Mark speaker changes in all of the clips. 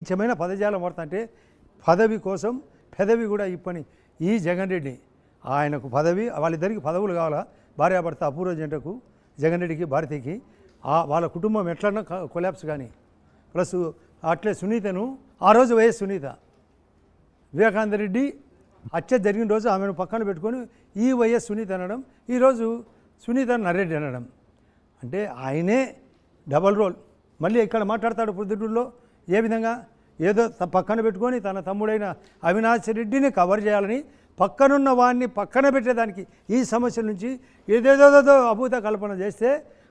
Speaker 1: నిజమైన పదజాలం వాడుతుంటే పదవి కోసం పెదవి కూడా ఇప్పని ఈ జగన్ రెడ్డి ఆయనకు పదవి, వాళ్ళిద్దరికి పదవులు కావాలా, భార్యాభర్త అపూర్వ జంటకు, జగన్ రెడ్డికి భారతికి, వాళ్ళ కుటుంబం ఎట్లన్నా కొలాప్స్ కానీ, ప్లస్ అట్లే సునీతను ఆ రోజు వైఎస్ సునీత వివేకానంద రెడ్డి హత్య జరిగిన రోజు ఆమెను పక్కన పెట్టుకొని ఈ వైఎస్ సునీత అనడం, ఈరోజు సునీత నర్రెడ్డి అనడం, అంటే ఆయనే డబల్ రోల్. మళ్ళీ ఇక్కడ మాట్లాడతాడు పొద్దుటూరులో ఏ విధంగా ఏదో పక్కన పెట్టుకొని తన తమ్ముడైన అవినాష్ రెడ్డిని కవర్ చేయాలని పక్కనున్న వాడిని పక్కన పెట్టేదానికి ఈ సమస్యల నుంచి ఏదేదో అభూత కల్పన చేస్తే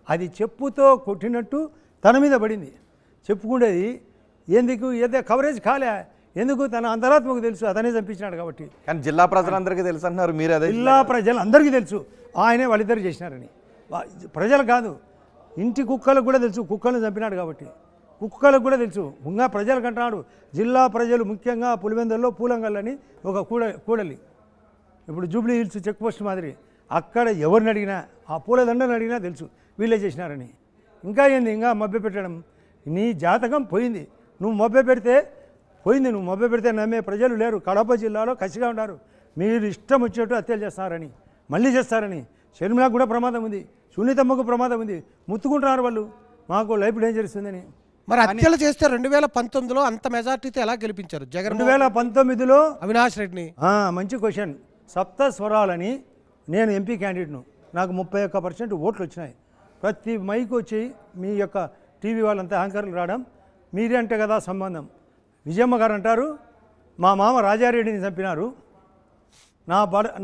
Speaker 1: అది చెప్పుతో కొట్టినట్టు తన మీద పడింది. చెప్పుకునేది ఎందుకు ఏదో కవరేజ్ కాలే, ఎందుకు తన అంతరాత్మకు తెలుసు అతనే చంపించినాడు కాబట్టి.
Speaker 2: కానీ జిల్లా ప్రజలందరికీ తెలుసు అంటున్నారు మీరు. అదే
Speaker 1: జిల్లా ప్రజలందరికీ తెలుసు ఆయనే వాళ్ళిద్దరు చేసినారని. ప్రజలు కాదు, ఇంటి కుక్కలకు కూడా తెలుసు కుక్కలను చంపినాడు కాబట్టి. కుక్కలకు కూడా తెలుసు. ఇంకా ప్రజలకు అంటున్నాడు, జిల్లా ప్రజలు ముఖ్యంగా పులివెందుల్లో పూలంగల్లని ఒక కూడలి, ఇప్పుడు జూబ్లీ హిల్స్ చెక్ పోస్ట్ మాదిరి, అక్కడ ఎవరిని అడిగినా ఆ పూలదండని అడిగినా తెలుసు వీళ్ళే చేసినారని. ఇంకా ఏంది ఇంకా మభ్య పెట్టడం? నీ జాతకం పోయింది, నువ్వు మభ్య పెడితే పోయింది. నువ్వు మభ్య పెడితే నమ్మే ప్రజలు లేరు. కడప జిల్లాలో కసిగా ఉన్నారు, మీరు ఇష్టం వచ్చినట్టు హత్యలు చేస్తారని, మళ్ళీ చేస్తారని. షర్మిలకు కూడా ప్రమాదం ఉంది, సునీతమ్మకు ప్రమాదం ఉంది, ముత్తుకుంటున్నారు వాళ్ళు, మాకు లైఫ్ డేంజర్స్ ఉందని.
Speaker 3: మరి హత్యలు చేస్తే 2019లో అంత మెజార్టీతో ఎలా గెలిపించారు జగన్?
Speaker 1: 2019లో
Speaker 3: అవినాష్ రెడ్డిని.
Speaker 1: మంచి క్వశ్చన్. సప్త స్వరాలని నేను ఎంపీ క్యాండిడేట్ను, నాకు 31% ఓట్లు వచ్చినాయి. ప్రతి మైకు వచ్చి మీ యొక్క టీవీ వాళ్ళంతా యాంకర్లు రావడం, మీరే అంటే కదా సంబంధం. విజయమ్మ గారు అంటారు, మా మామ రాజారెడ్డిని చంపినారు,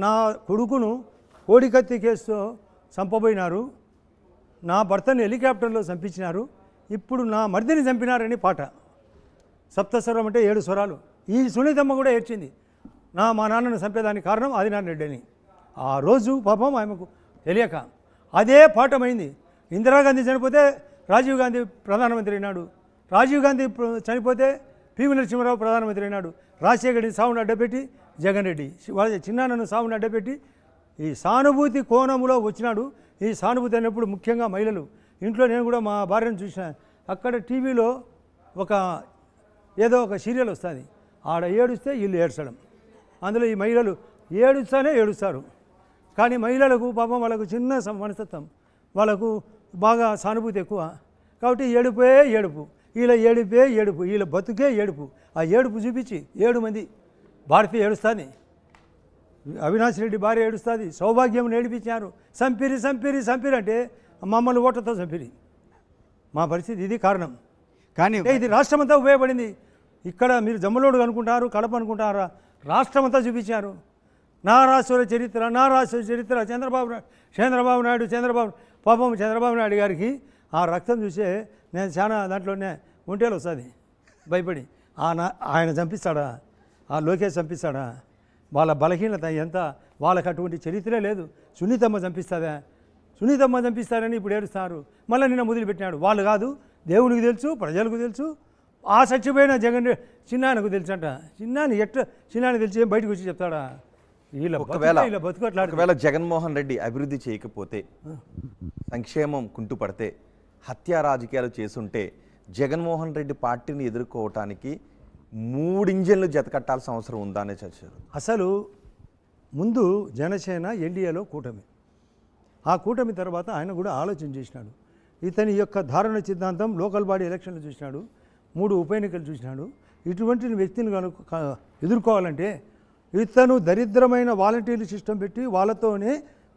Speaker 1: నా కొడుకును కోడికత్తి కేసుతో చంపబోయినారు, నా భర్తను హెలికాప్టర్లో చంపించినారు, ఇప్పుడు నా మర్దిని చంపినారని పాట. సప్తస్వరం అంటే 7 స్వరాలు. ఈ సునీతమ్మ కూడా ఏడ్చింది, మా నాన్నను చంపేదానికి కారణం ఆదినారాయణ రెడ్డి అని. ఆ రోజు పాపం ఆమెకు తెలియక అదే పాఠమైంది. ఇందిరాగాంధీ చనిపోతే రాజీవ్ గాంధీ ప్రధానమంత్రి అయినాడు, రాజీవ్ గాంధీ చనిపోతే పివి నరసింహారావు ప్రధానమంత్రి అయినాడు, రాజశేఖర్ని సావును అడ్డపెట్టి జగన్ రెడ్డి చిన్నాన్నను సావును అడ్డపెట్టి ఈ సానుభూతి కోణంలో వచ్చినాడు. ఈ సానుభూతి అయినప్పుడు ముఖ్యంగా మహిళలు ఇంట్లో, నేను కూడా మా భార్యను చూసిన, అక్కడ టీవీలో ఏదో ఒక సీరియల్ వస్తుంది, ఆడ ఏడుస్తే వీళ్ళు ఏడ్చడం, అందులో ఈ మహిళలు ఏడుస్తానే ఏడుస్తారు. కానీ మహిళలకు పాపం వాళ్ళకు చిన్న మనస్తత్వం, వాళ్ళకు బాగా సానుభూతి ఎక్కువ కాబట్టి ఏడుపే ఏడుపు, వీళ్ళ ఏడుపే ఏడుపు, వీళ్ళ బతుకే ఏడుపు. ఆ ఏడుపు చూపించి 7 మంది, భారతి ఏడుస్తుంది, అవినాష్ రెడ్డి భార్య ఏడుస్తుంది, సౌభాగ్యం ఏడిపించారు, సంపిరి సంపిరి సంపిరి అంటే మమ్మల్ని ఓట్లతో చంపిరి. మా పరిస్థితి ఇది కారణం. కానీ ఇది రాష్ట్రం అంతా ఉపయోగపడింది. ఇక్కడ మీరు జమ్మలోడు అనుకుంటారు, కడప అనుకుంటారా, రాష్ట్రం అంతా చూపించారు. నారాసుర చరిత్ర చంద్రబాబు నాయుడు పాపం చంద్రబాబు నాయుడు గారికి ఆ రక్తం చూసే నేను చాలా దాంట్లోనే ఒంటేలు వస్తుంది భయపడి. ఆయన చంపిస్తాడా, ఆ లోకేష్ చంపిస్తాడా? వాళ్ళ బలహీనత ఎంత, వాళ్ళకి అటువంటి చరిత్రే లేదు. సునీతమ్మ చంపిస్తారని ఇప్పుడు ఏడుస్తారు. మళ్ళీ నిన్న మొదలుపెట్టినాడు. వాళ్ళు కాదు, దేవునికి తెలుసు, ప్రజలకు తెలుసు, ఆ చచ్చిపోయిన జగన్ చిన్నానికి తెలుసు అంట. చిన్నాని తెలిసి బయటకు వచ్చి చెప్తాడా?
Speaker 2: ఒకవేళ జగన్మోహన్ రెడ్డి అభివృద్ధి చేయకపోతే, సంక్షేమం కుంటుపడితే, హత్యా రాజకీయాలు చేసుంటే జగన్మోహన్ రెడ్డి పార్టీని ఎదుర్కోవటానికి 3 ఇంజన్లు జతకట్టాల్సిన అవసరం ఉందా అనే చర్చారు.
Speaker 1: అసలు ముందు జనసేన ఎన్డీఏలో కూటమి, ఆ కూటమి తర్వాత ఆయన కూడా ఆలోచన చేసినాడు. ఇతని యొక్క ధారణ సిద్ధాంతం లోకల్ బాడీ ఎలక్షన్లు చూసినాడు, 3 ఉప ఎన్నికలు చూసినాడు. ఇటువంటి వ్యక్తిని ఎదుర్కోవాలంటే ఇతను దరిద్రమైన వాలంటీర్లు సిస్టమ్ పెట్టి వాళ్ళతోనే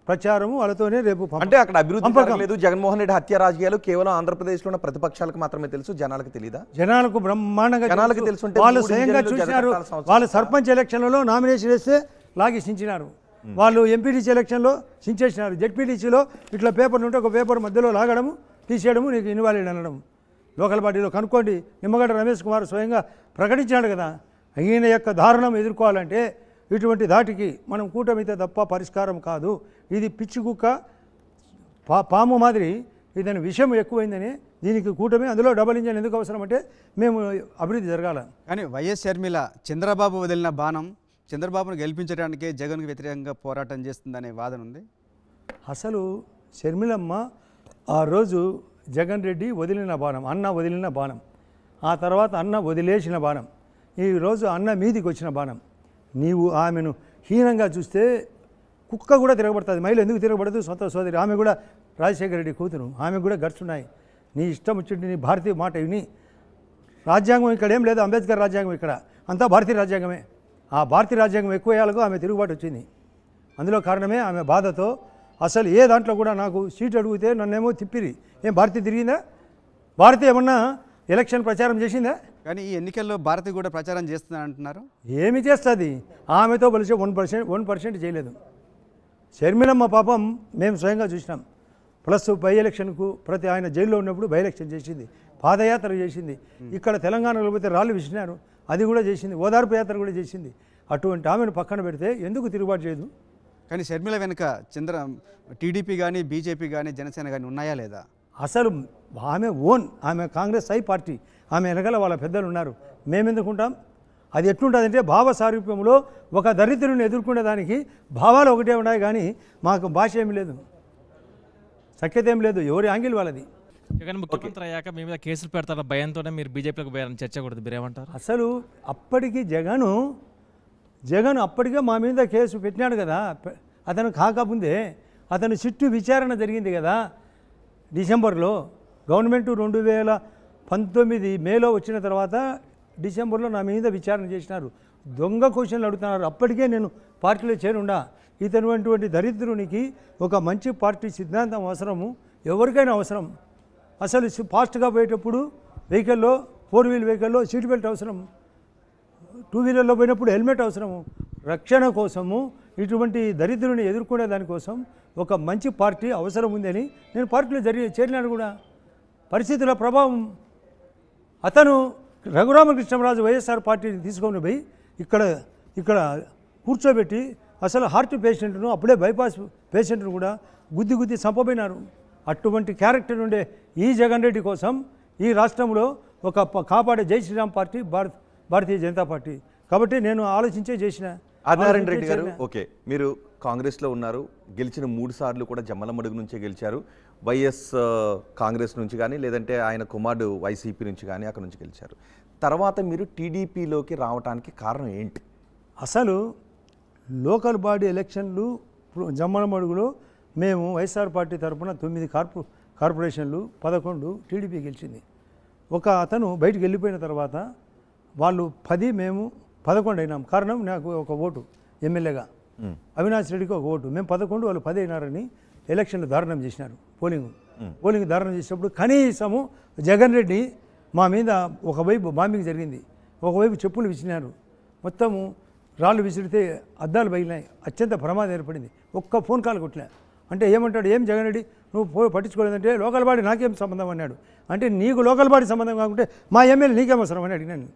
Speaker 1: ప్రచారము, వాళ్ళతోనే రేపు
Speaker 2: అంటే అక్కడ అభివృద్ధి లేదు. జగన్మోహన్ రెడ్డి హత్య రాజకీయాలు కేవలం ఆంధ్రప్రదేశ్లో ఉన్న ప్రతిపక్షాలకు మాత్రమే తెలుసు, జనాలకు తెలియదా?
Speaker 1: జనాలకు బ్రహ్మాండంగా
Speaker 2: తెలుసు.
Speaker 1: వాళ్ళు స్వయంగా చూసినారు. వాళ్ళు సర్పంచ్ ఎలక్షన్లలో నామినేషన్ వేస్తే లాగి సించినారు, వాళ్ళు ఎంపీటీసీ ఎలక్షన్లో సించేసినారు, జెడ్పీటీసీలో ఇట్లా పేపర్లు ఉంటే ఒక పేపర్ మధ్యలో లాగడము, తీసేయడము, నీకు ఇన్వాలిడ్ అనడం. లోకల్ పార్టీలో కనుక్కోండి, నిమ్మగడ్డ రమేష్ కుమార్ స్వయంగా ప్రకటించాడు కదా. ఈయన యొక్క దారుణం ఎదుర్కోవాలంటే ఇటువంటి దాటికి మనం కూటమితే తప్ప పరిష్కారం కాదు. ఇది పిచ్చి కుక్క పాము మాదిరి, ఇదని విషయం ఎక్కువైందని దీనికి కూటమి. అందులో డబుల్ ఇంజన్ ఎందుకు అవసరం అంటే మేము అభివృద్ధి జరగాల.
Speaker 4: కానీ వైఎస్ షర్మిల చంద్రబాబు వదిలిన బాణం చంద్రబాబును గెలిపించడానికే జగన్కు వ్యతిరేకంగా పోరాటం చేస్తుందనే వాదన ఉంది.
Speaker 1: అసలు షర్మిలమ్మ ఆ రోజు జగన్ రెడ్డి వదిలిన బాణం, అన్న వదిలిన బాణం, ఆ తర్వాత అన్న వదిలేసిన బాణం, ఈరోజు అన్న మీదికి వచ్చిన బాణం. నీవు ఆమెను హీనంగా చూస్తే కుక్క కూడా తిరగబడుతుంది. మహిళ ఎందుకు తిరగబడదు? సొంత సోదరి, ఆమె కూడా రాజశేఖర రెడ్డి కూతురు, ఆమె కూడా గడుచున్నాయి. నీ ఇష్టం వచ్చింది, నీ భారతీయ మాట విని. రాజ్యాంగం ఇక్కడ ఏం లేదు, అంబేద్కర్ రాజ్యాంగం ఇక్కడ అంతా భారతీయ రాజ్యాంగమే. ఆ భారతీయ రాజ్యాంగం ఎక్కువ ఏళ్ళకు ఆమె తిరుగుబాటు వచ్చింది. అందులో కారణమే ఆమె బాధతో అసలు ఏ దాంట్లో కూడా నాకు సీట్ అడిగితే నన్నేమో తిప్పిరి. ఏం భారతీయ తిరిగిందా? భారతీయ ఏమన్నా ఎలక్షన్ ప్రచారం చేసిందా?
Speaker 4: కానీ ఈ ఎన్నికల్లో భారతి కూడా ప్రచారం చేస్తుందని అంటున్నారు.
Speaker 1: ఏమి చేస్తుంది? ఆమెతో కలిసి 1% చేయలేదు. షర్మిలమ్మ పాపం మేము స్వయంగా చూసినాం. ప్లస్ బై ఎలక్షన్కు ప్రతి ఆయన జైల్లో ఉన్నప్పుడు బై ఎలక్షన్ చేసింది, పాదయాత్ర చేసింది, ఇక్కడ తెలంగాణలో పోతే రాళ్ళు విసినారు, అది కూడా చేసింది, ఓదార్పు యాత్ర కూడా చేసింది. అటువంటి ఆమెను పక్కన పెడితే ఎందుకు తిరుగుబాటు చేయదు?
Speaker 4: కానీ షర్మిల వెనుక టీడీపీ కానీ బీజేపీ కానీ జనసేన కానీ ఉన్నాయా లేదా?
Speaker 1: అసలు ఆమె ఓన్, ఆమె కాంగ్రెస్ పార్టీ, ఆమె వెనకాల వాళ్ళ పెద్దలు ఉన్నారు. మేమెందుకుంటాం? అది ఎట్లుంటుందంటే భావ సారూప్యంలో ఒక దరిద్రుని ఎదుర్కొనేదానికి భావాలు ఒకటే ఉన్నాయి, కానీ మాకు భాష ఏమి లేదు, సఖ్యత ఏం లేదు, ఎవరి యాంగిల్ వాళ్ళది.
Speaker 5: జగన్ ముఖ్యమంత్రి అయ్యాక మీ మీద కేసులు పెడతారన్న భయంతోనే మీరు బీజేపీలోకి పోయారని చర్చ కూడా మీరేమంటారు?
Speaker 1: అసలు అప్పటికి జగన్ అప్పటికే మా మీద కేసు పెట్టినాడు కదా. అతను కాకముందే అతను చుట్టూ విచారణ జరిగింది కదా. డిసెంబర్లో గవర్నమెంట్ 2019 మేలో వచ్చిన తర్వాత డిసెంబర్లో నా మీద విచారణ చేసినారు. దొంగ క్వశ్చన్లు అడుగుతున్నారు. అప్పటికే నేను పార్టీలో చేరుండా. ఇతటువంటి దరిద్రునికి ఒక మంచి పార్టీ సిద్ధాంతం అవసరము, ఎవరికైనా అవసరం. అసలు ఫాస్ట్గా పోయేటప్పుడు వెహికల్లో, 4 వీల్ వెహికల్లో సీట్ బెల్ట్ అవసరం, 2 వీలర్లో పోయినప్పుడు హెల్మెట్ అవసరము. రక్షణ కోసము, ఇటువంటి దరిద్రుని ఎదుర్కొనే దానికోసం ఒక మంచి పార్టీ అవసరం ఉందని నేను పార్టీలో చేరినాడు కూడా. పరిస్థితుల ప్రభావం, అతను రఘురామకృష్ణరాజు వైఎస్ఆర్ పార్టీని తీసుకొని పోయి ఇక్కడ కూర్చోబెట్టి అసలు హార్ట్ పేషెంట్ను, అప్పుడే బైపాస్ పేషెంట్ను కూడా గుద్ది చంపబోయినారు. అటువంటి క్యారెక్టర్ ఉండే ఈ జగన్ రెడ్డి కోసం ఈ రాష్ట్రంలో ఒక కాపాడే జై శ్రీరామ్ పార్టీ భారతీయ జనతా పార్టీ. కాబట్టి నేను ఆలోచించే చేసిన.
Speaker 2: ఆదినారాయణ రెడ్డి గారు, ఓకే, మీరు కాంగ్రెస్లో ఉన్నారు, గెలిచిన 3 సార్లు కూడా జమ్మలమడుగు నుంచే గెలిచారు. వైఎస్ కాంగ్రెస్ నుంచి కానీ, లేదంటే ఆయన కుమారుడు వైసీపీ నుంచి కానీ అక్కడ నుంచి గెలిచారు. తర్వాత మీరు టీడీపీలోకి రావడానికి కారణం ఏంటి?
Speaker 1: అసలు లోకల్ బాడీ ఎలక్షన్లు జమ్మలమడుగులో మేము వైఎస్ఆర్ పార్టీ తరఫున 9 కార్పొరేషన్లు, 11 టీడీపీ గెలిచింది. ఒక అతను బయటికి వెళ్ళిపోయిన తర్వాత వాళ్ళు 10, మేము 11 అయినాం. కారణం నాకు ఒక ఓటు ఎమ్మెల్యేగా, అవినాష్ రెడ్డికి ఒక ఓటు, మేము 11 వాళ్ళు 10 అయినారని ఎలక్షన్లు దారుణం చేసినారు. పోలింగ్ దారుణం చేసినప్పుడు కనీసము జగన్ రెడ్డి మా మీద ఒకవైపు బాంబింగ్ జరిగింది, ఒకవైపు చెప్పులు విసినారు, మొత్తము రాళ్ళు విసిరితే అద్దాలు పగిలినాయి, అత్యంత ప్రమాదం ఏర్పడింది. ఒక్క ఫోన్ కాల్ కొట్టలే. అంటే ఏమంటాడు, ఏం జగన్ రెడ్డి నువ్వు పట్టించుకోలేదంటే లోకల్ బాడీ నాకేం సంబంధం అన్నాడు. అంటే నీకు లోకల్ బాడీ సంబంధం కాకుంటే మా ఎమ్మెల్యే నీకేం అవసరం అని అడిగినాను.